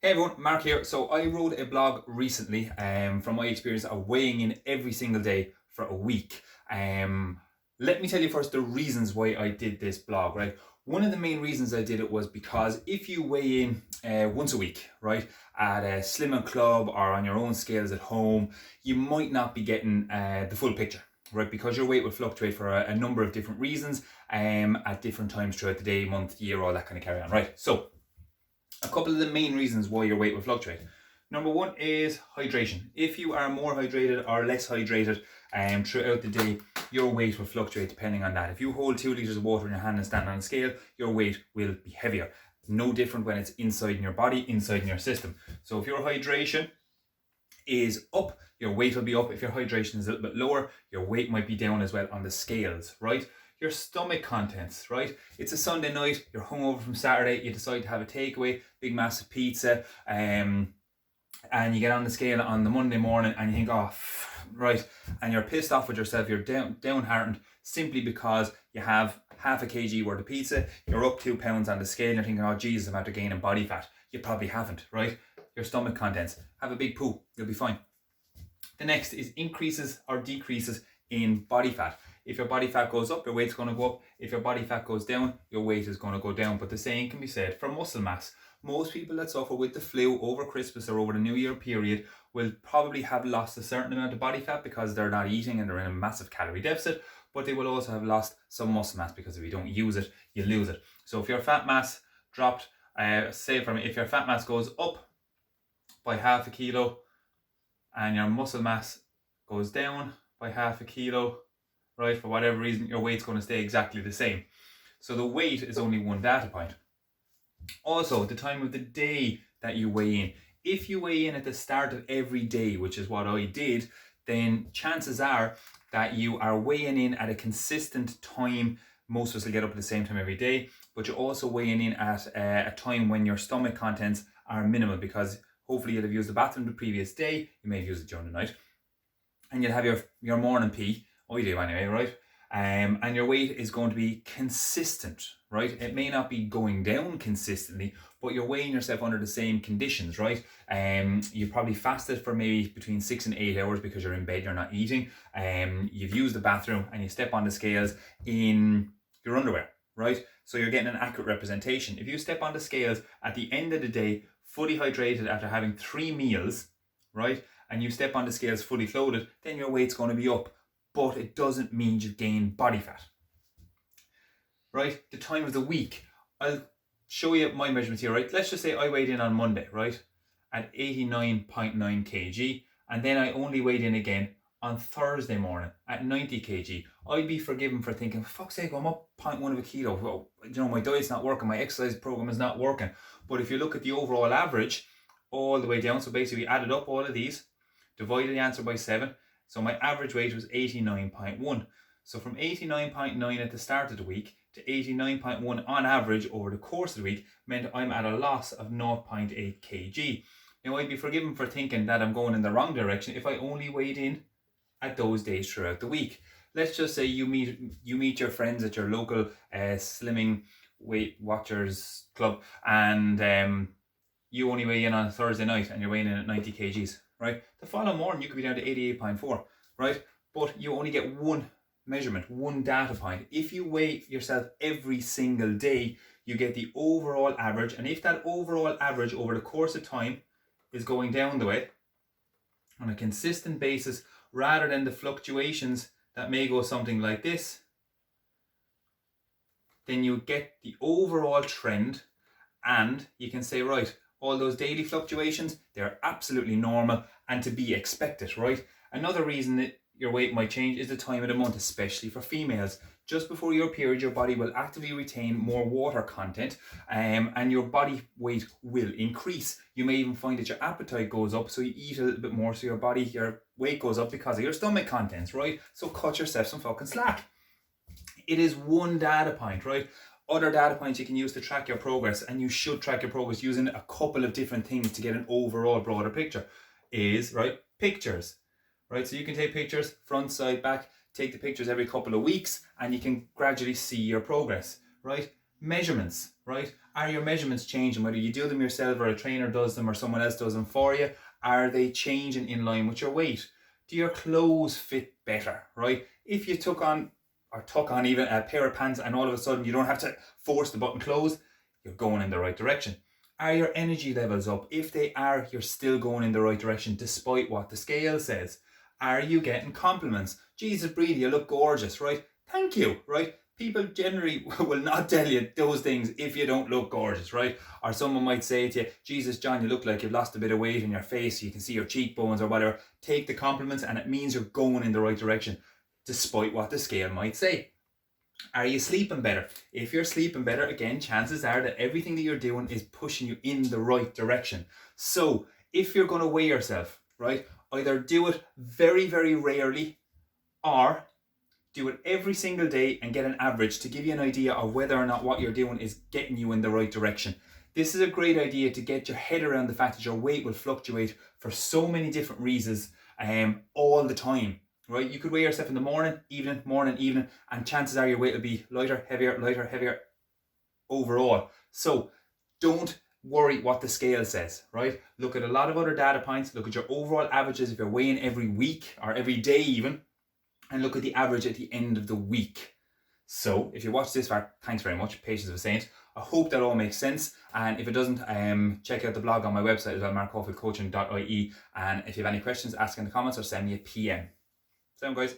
Hey everyone, Mark here. So I wrote a blog recently from my experience of weighing in every single day for a week. Let me tell you first the reasons why I did this blog, right? One of the main reasons I did it was because if you weigh in once a week, right, at a slimming club or on your own scales at home, you might not be getting the full picture, right? Because your weight will fluctuate for a number of different reasons at different times throughout the day, month, year, all that kind of carry on, right? So a couple of the main reasons why your weight will fluctuate. Number one is hydration. If you are more hydrated or less hydrated throughout the day, your weight will fluctuate depending on that. If you hold 2 litres of water in your hand and stand on a scale, your weight will be heavier. No different when it's inside in your body, inside in your system. So if your hydration is up, your weight will be up. If your hydration is a little bit lower, your weight might be down as well on the scales, right? Your stomach contents, right? It's a Sunday night, you're hungover from Saturday, you decide to have a takeaway, big massive pizza, and you get on the scale on the Monday morning and you think, oh, right, and you're pissed off with yourself, you're downhearted simply because you have half a kg worth of pizza, you're up 2 pounds on the scale, and you're thinking, oh Jesus, I'm after gaining body fat. You probably haven't, right? Your stomach contents. Have a big poo, you'll be fine. The next is increases or decreases in body fat. If your body fat goes up, your weight's going to go up. If your body fat goes down, your weight is going to go down. But the same can be said for muscle mass. Most people that suffer with the flu over Christmas or over the New Year period will probably have lost a certain amount of body fat because they're not eating and they're in a massive calorie deficit, but they will also have lost some muscle mass because if you don't use it, you lose it. So if your fat mass dropped, if your fat mass goes up by half a kilo and your muscle mass goes down by half a kilo, right, for whatever reason, your weight's going to stay exactly the same. So the weight is only one data point. Also, the time of the day that you weigh in. If you weigh in at the start of every day, which is what I did, then chances are that you are weighing in at a consistent time. Most of us will get up at the same time every day, but you're also weighing in at a time when your stomach contents are minimal, because hopefully you'll have used the bathroom the previous day, you may have used it during the night, and you'll have your morning pee. I do anyway, right? And your weight is going to be consistent, right? It may not be going down consistently, but you're weighing yourself under the same conditions, right? You probably fasted for maybe between 6 and 8 hours because you're in bed, you're not eating. You've used the bathroom and you step on the scales in your underwear, right? So you're getting an accurate representation. If you step on the scales at the end of the day, fully hydrated after having 3 meals, right? And you step on the scales fully clothed, then your weight's going to be up. But it doesn't mean you've gained body fat. Right? The time of the week. I'll show you my measurements here, right? Let's just say I weighed in on Monday, right? At 89.9 kg. And then I only weighed in again on Thursday morning at 90 kg. I'd be forgiven for thinking, for fuck's sake, I'm up 0.1 of a kilo. Well, my diet's not working, my exercise program is not working. But if you look at the overall average, all the way down, so basically we added up all of these, divided the answer by 7. So my average weight was 89.1. So from 89.9 at the start of the week to 89.1 on average over the course of the week meant I'm at a loss of 0.8 kg. Now I'd be forgiven for thinking that I'm going in the wrong direction if I only weighed in at those days throughout the week. Let's just say you meet your friends at your local slimming Weight Watchers club, and you only weigh in on a Thursday night and you're weighing in at 90 kgs, right? The following morning you could be down to 88.4, right? But you only get one measurement, one data point. If you weigh yourself every single day, you get the overall average, and if that overall average over the course of time is going down the way on a consistent basis, rather than the fluctuations that may go something like this, then you get the overall trend, and you can say, right, all those daily fluctuations, they're absolutely normal and to be expected, right? Another reason that your weight might change is the time of the month, especially for females. Just before your period, your body will actively retain more water content, and your body weight will increase. You may even find that your appetite goes up, so you eat a little bit more, so your weight goes up because of your stomach contents, right? So cut yourself some fucking slack. It is one data point, right? Other data points you can use to track your progress, and you should track your progress using a couple of different things to get an overall broader picture, is, right, pictures, right? So you can take pictures front, side, back, take the pictures every couple of weeks, and you can gradually see your progress, right? Measurements, right, Are your measurements changing? Whether you do them yourself or a trainer does them or someone else does them for you, are they changing in line with your weight? Do your clothes fit better, right? If you took on even a pair of pants and all of a sudden you don't have to force the button close, you're going in the right direction. Are your energy levels up? If they are, you're still going in the right direction despite what the scale says. Are you getting compliments? Jesus, Breedy, you look gorgeous, right? Thank you, right? People generally will not tell you those things if you don't look gorgeous, right? Or someone might say to you, Jesus, John, you look like you've lost a bit of weight in your face. You can see your cheekbones or whatever. Take the compliments and it means you're going in the right direction, despite what the scale might say. Are you sleeping better? If you're sleeping better, again, chances are that everything that you're doing is pushing you in the right direction. So if you're going to weigh yourself, right, either do it very, very rarely or do it every single day and get an average to give you an idea of whether or not what you're doing is getting you in the right direction. This is a great idea to get your head around the fact that your weight will fluctuate for so many different reasons all the time. Right? You could weigh yourself in the morning, evening, and chances are your weight will be lighter, heavier overall. So don't worry what the scale says, right? Look at a lot of other data points, look at your overall averages if you're weighing every week or every day even, and look at the average at the end of the week. So if you watched this far, thanks very much, Patience of a Saint. I hope that all makes sense, and if it doesn't, check out the blog on my website as well, markhofieldcoaching.ie, and if you have any questions, ask in the comments or send me a PM. Sound guys?